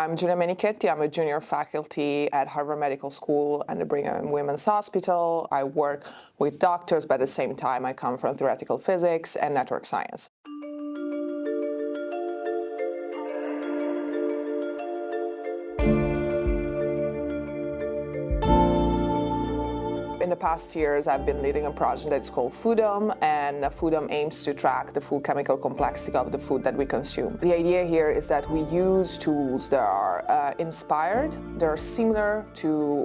I'm Giulia Menichetti. I'm a junior faculty at Harvard Medical School and the Brigham and Women's Hospital. I work with doctors, but at the same time, I come from theoretical physics and network science. In the past years, I've been leading a project that's called Foodome, and Foodome aims to track the food chemical complexity of the food that we consume. The idea here is that we use tools that are inspired, they're similar to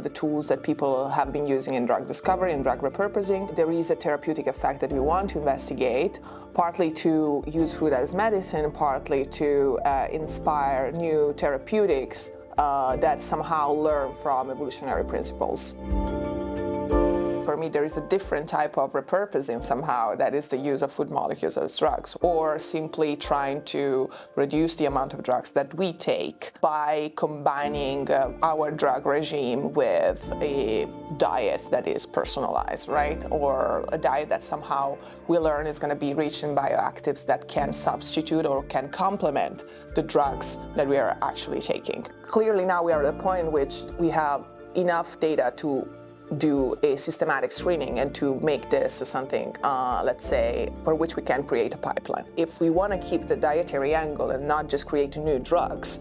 the tools that people have been using in drug discovery and drug repurposing. There is a therapeutic effect that we want to investigate, partly to use food as medicine, partly to inspire new therapeutics that somehow learn from evolutionary principles. For me, there is a different type of repurposing somehow, that is the use of food molecules as drugs, or simply trying to reduce the amount of drugs that we take by combining our drug regime with a diet that is personalized, right? Or a diet that somehow we learn is going to be rich in bioactives that can substitute or can complement the drugs that we are actually taking. Clearly now we are at a point in which we have enough data to do a systematic screening and to make this something, let's say, for which we can create a pipeline. If we want to keep the dietary angle and not just create new drugs,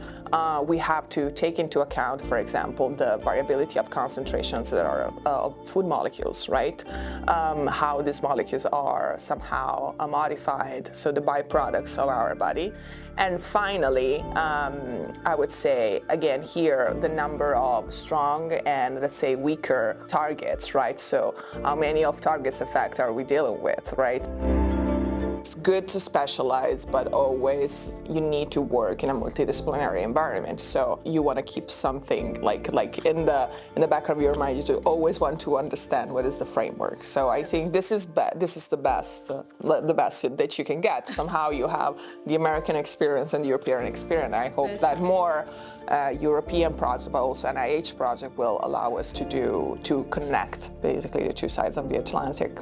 we have to take into account, for example, the variability of concentrations that are of food molecules, right? How these molecules are somehow modified, so the byproducts of our body. And finally, I would say, again, here, the number of strong and, let's say, weaker targets, right? So how many off-targets effect are we dealing with, right? It's good to specialize, but always you need to work in a multidisciplinary environment. So you want to keep something like in the back of your mind. You always want to understand what is the framework. So I think this is the best that you can get. Somehow you have the American experience and the European experience. I hope that more European projects, but also NIH project, will allow us to connect basically the two sides of the Atlantic.